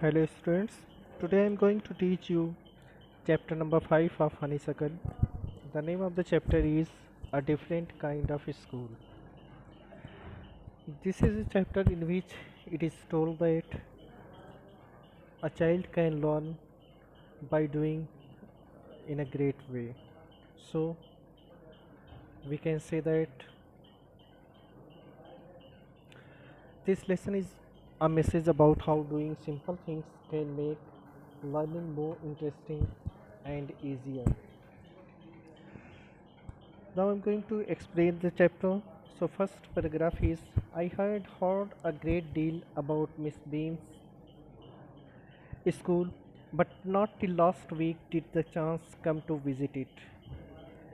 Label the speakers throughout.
Speaker 1: Hello students, today I am going to teach you chapter number 5 of Honeysuckle. The name of the chapter is A Different Kind of School. This is a chapter in which it is told that a child can learn by doing in a great way. So we can say that this lesson is a message about how doing simple things can make learning more interesting and easier. Now I'm going to explain the chapter. So first paragraph is I had heard a great deal about Miss Beam's school, but not till last week did the chance come to visit it.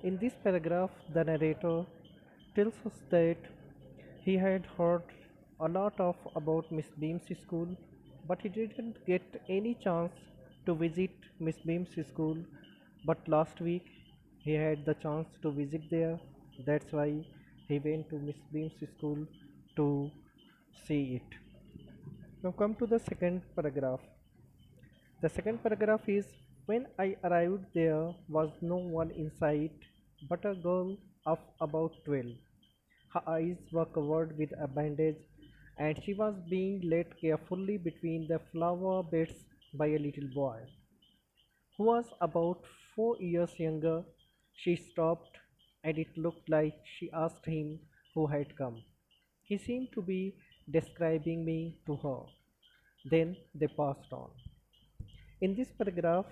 Speaker 1: In this paragraph, the narrator tells us that he had heard a lot of about Miss Beam's school, but he didn't get any chance to visit Miss Beam's school. But last week he had the chance to visit there. That's why he went to Miss Beam's school to see it. Now come to the second paragraph. The second paragraph is when I arrived there was no one in sight but a girl of about 12. Her eyes were covered with a bandage and she was being led carefully between the flower beds by a little boy who was about 4 years younger. She stopped and it looked like she asked him who had come. He seemed to be describing me to her. Then they passed on. In this paragraph,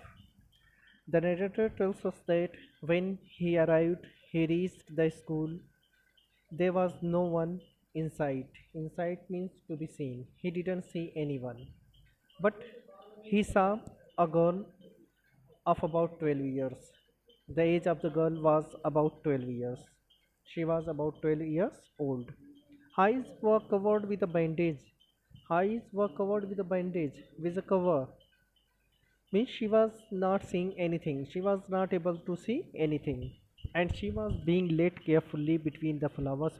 Speaker 1: the narrator tells us that when he arrived, he reached the school. There was no one inside. Inside means to be seen. He didn't see anyone. But he saw a girl of about 12 years. The age of the girl was about 12 years. She was about 12 years old. Eyes were covered with a bandage. Eyes were covered with a bandage with a cover. Means she was not seeing anything, she was not able to see anything, and she was being led carefully between the flower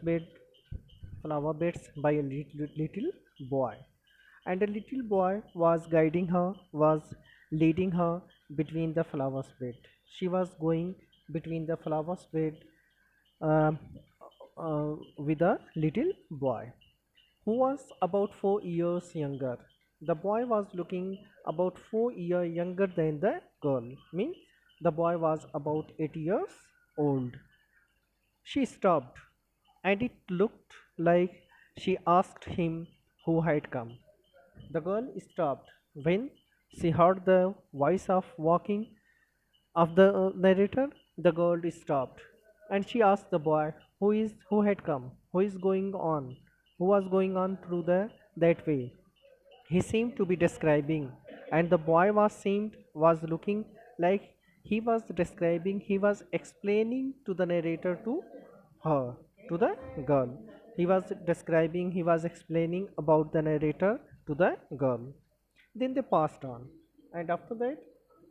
Speaker 1: beds by a little boy, and a little boy was guiding her, was leading her between the flowers bed. She was going between the flowers bed um, with a little boy who was about 4 years younger. The boy was looking about 4 years younger than the girl, means the boy was about 8 years old. She stopped, and it looked like she asked him who had come. The girl stopped when she heard the voice of walking of the narrator. The girl stopped and she asked the boy who had come, who is going on, who was going on through the that way. He seemed to be describing, and the boy was looking like he was describing, he was explaining to the narrator to her, to the girl. He was describing, he was explaining about the narrator to the girl. Then they passed on, and after that,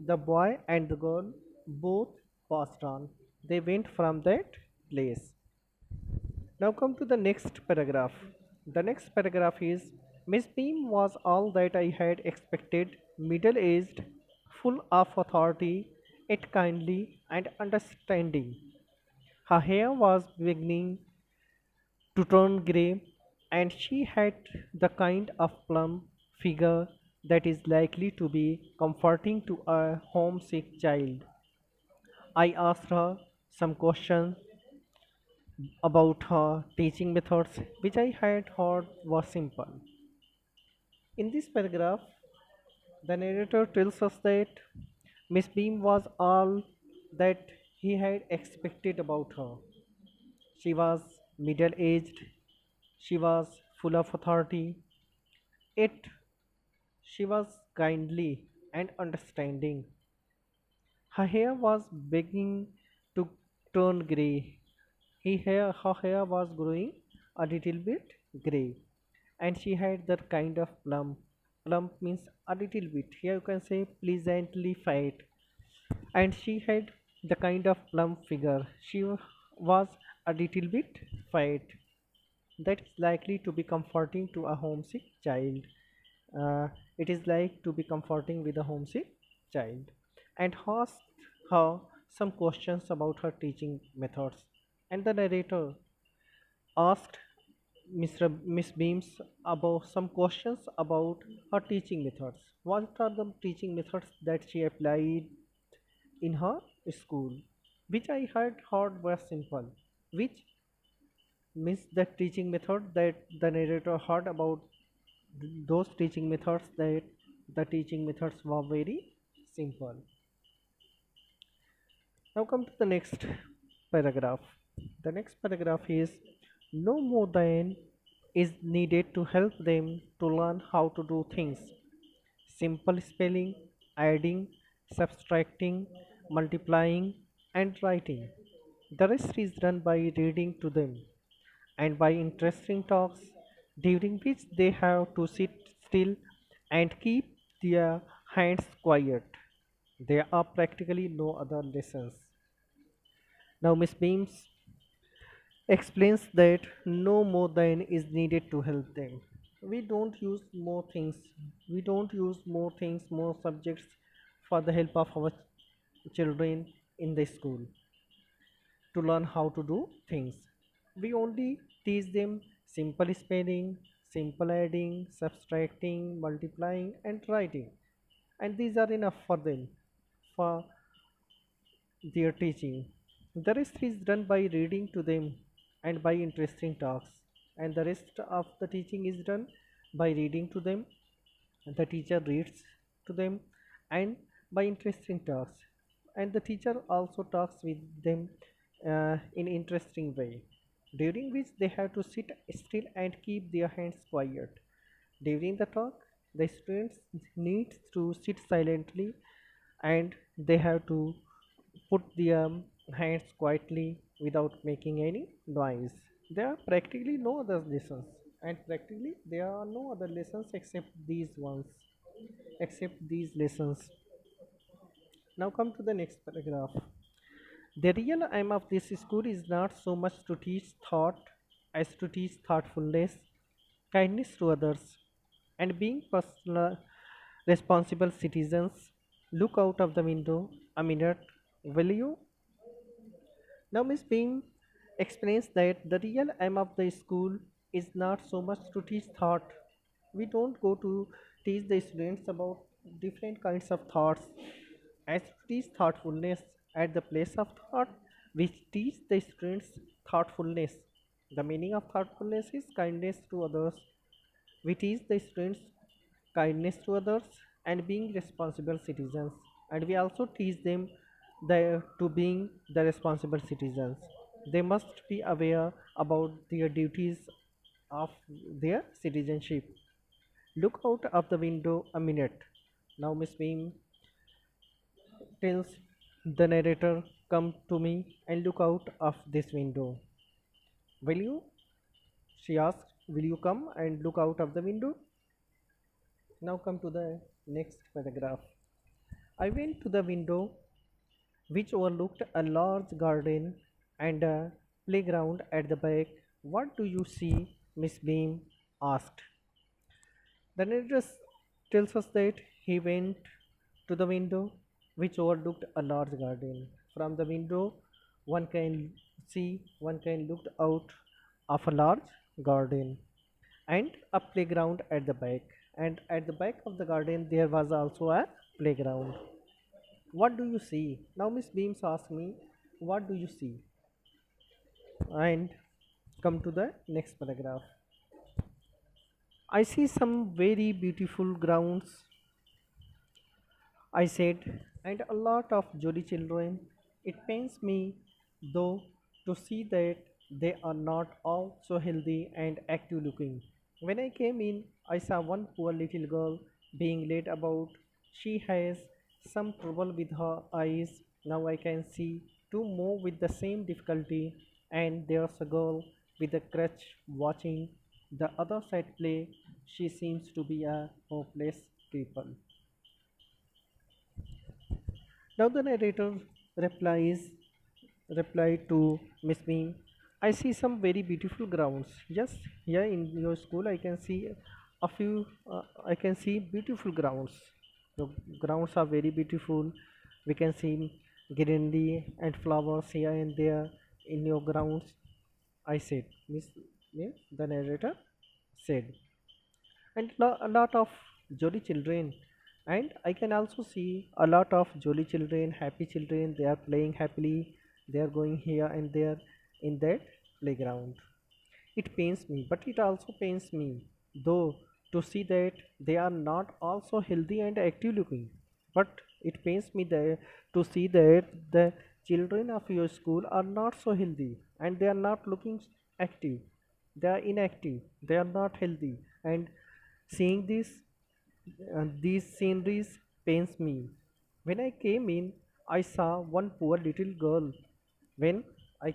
Speaker 1: the boy and the girl both passed on. They went from that place. Now come to the next paragraph. The next paragraph is Miss Beam was all that I had expected, middle aged, full of authority, yet kindly and understanding. Her hair was beginning to turn grey, and she had the kind of plump figure that is likely to be comforting to a homesick child. I asked her some questions about her teaching methods, which I had heard was simple. In this paragraph, the narrator tells us that Miss Beam was all that he had expected about her. She was middle aged, she was full of authority, yet she was kindly and understanding. Her hair was beginning to turn grey. Her hair was growing a little bit grey, and she had that kind of plump. Plump means a little bit. Here you can say pleasantly fat, and she had the kind of plump figure. She was a little bit fat. That is likely to be comforting to a homesick child. uh, it is like to be comforting with a homesick child, and asked her some questions about her teaching methods. And the narrator asked Miss Beams about some questions about her teaching methods. What are the teaching methods that she applied in her school? Which I had heard were simple. Which means the teaching method that the narrator heard about those teaching methods, that the teaching methods were very simple. Now come to the next paragraph. The next paragraph is no more than is needed to help them to learn how to do things. Simple spelling, adding, subtracting, multiplying, and writing. The rest is done by reading to them and by interesting talks during which they have to sit still and keep their hands quiet. There are practically no other lessons. Now, Miss Beams explains that no more than is needed to help them. We don't use more things, more subjects for the help of our children in the school to learn how to do things. We only teach them simple spelling, simple adding, subtracting, multiplying, and writing, and these are enough for them for their teaching. The rest is done by reading to them and by interesting talks, and the rest of the teaching is done by reading to them. The teacher reads to them and by interesting talks, and the teacher also talks with them in interesting way, during which they have to sit still and keep their hands quiet. During the talk, the students need to sit silently and they have to put their hands quietly without making any noise. There are practically no other lessons, and practically there are no other lessons except these ones, except these lessons. Now come to the next paragraph. The real aim of this school is not so much to teach thought as to teach thoughtfulness, kindness to others, and being personal, responsible citizens. Look out of the window a minute, will you? Now, Miss Beam explains that the real aim of the school is not so much to teach thought. We don't go to teach the students about different kinds of thoughts as to teach thoughtfulness at the place of thought. We teach the students thoughtfulness. The meaning of thoughtfulness is kindness to others. We teach the students kindness to others and being responsible citizens, and we also teach them to being the responsible citizens. They must be aware about their duties of their citizenship. Look out of the window a minute. Now Miss Beam tells the narrator, come to me and look out of this window. Will you? She asked, will you come and look out of the window? Now come to the next paragraph. I went to the window which overlooked a large garden and a playground at the back. What do you see? Miss Beam asked. The narrator tells us that he went to the window which overlooked a large garden. From the window, one can look out of a large garden and a playground at the back. And at the back of the garden, there was also a playground. What do you see? Now Miss Beams asked me, what do you see? And come to the next paragraph. I see some very beautiful grounds, I said, and a lot of jolly children. It pains me, though, to see that they are not all so healthy and active looking. When I came in, I saw one poor little girl being led about. She has some trouble with her eyes. Now I can see two more with the same difficulty, and there's a girl with a crutch watching the other side play. She seems to be a hopeless cripple. Now the narrator replies replied to Miss Bean, I see some very beautiful grounds. Yes, here in your school I can see a few I can see beautiful grounds. The grounds are very beautiful. We can see greenery and flowers here and there in your grounds. I said, Miss the narrator said, and a lot of jolly children. And I can also see a lot of jolly children, happy children. They are playing happily. They are going here and there in that playground. It pains me, but it also pains me, though, to see that they are not also healthy and active looking. But it pains me that to see that the children of your school are not so healthy and they are not looking active. They are inactive. They are not healthy. And seeing these sceneries pains me. When I came in, I saw one poor little girl. When I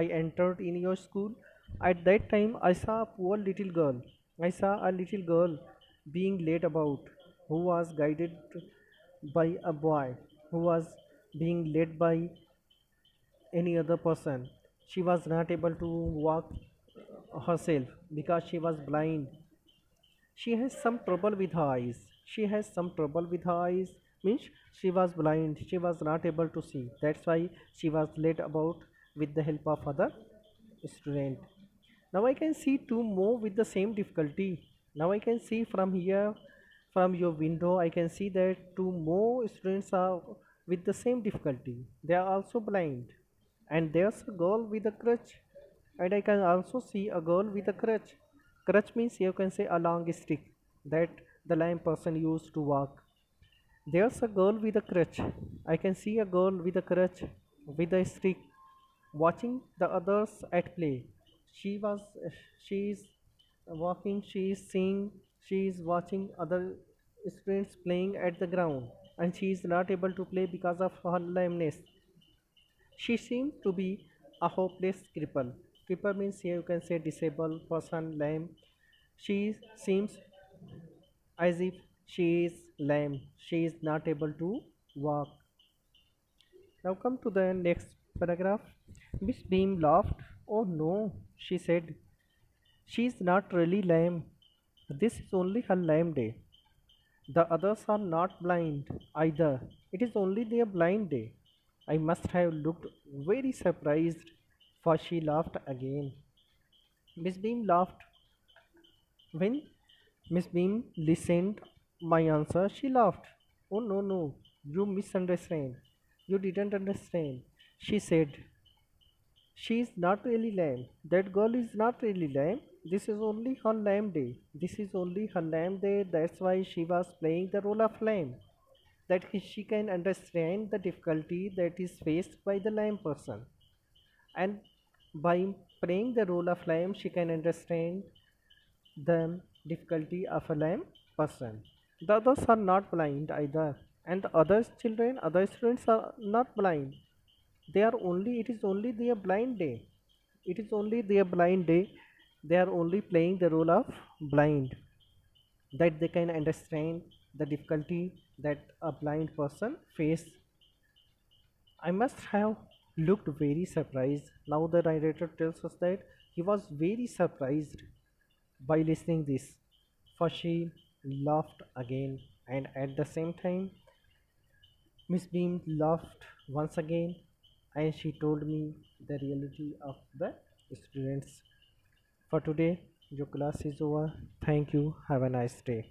Speaker 1: entered in your school, at that time I saw a poor little girl. I saw a little girl being led about, who was guided by a boy, who was being led by any other person. She was not able to walk herself because she was blind. She has some trouble with her eyes. She has some trouble with her eyes, means she was blind. She was not able to see. That's why she was led about with the help of other student. Now I can see two more with the same difficulty. Now I can see from here, from your window, I can see that two more students are with the same difficulty. They are also blind. And there's a girl with a crutch. And I can also see a girl with a crutch. Crutch means you can say a long stick that the lame person used to walk. There's a girl with a crutch. I can see a girl with a crutch with a stick watching the others at play. She was she is walking, she is seeing, she is watching other students playing at the ground, and she is not able to play because of her lameness. She seemed to be a hopeless cripple. Cripple means here you can say disabled person, lame. She seems as if she is lame. She is not able to walk. Now come to the next paragraph. Miss Beam laughed. Oh no, she said. She is not really lame. This is only her lame day. The others are not blind either. It is only their blind day. I must have looked very surprised, for she laughed again. Miss Beam laughed. When Miss Beam listened my answer, she laughed. Oh no no, you misunderstand. You didn't understand. She said, she is not really lame. That girl is not really lame. This is only her lame day. This is only her lame day. That's why she was playing the role of lame. That she can understand the difficulty that is faced by the lame person. And by playing the role of lame, she can understand the difficulty of a lame person. The others are not blind either. And the other children, other students are not blind. They are only, it is only their blind day. It is only their blind day. They are only playing the role of blind, that they can understand the difficulty that a blind person face. I must have looked very surprised. Now the narrator tells us that he was very surprised by listening this, for she laughed again, and at the same time Miss Beam laughed once again, and she told me the reality of the students. For today, your class is over. Thank you. Have a nice day.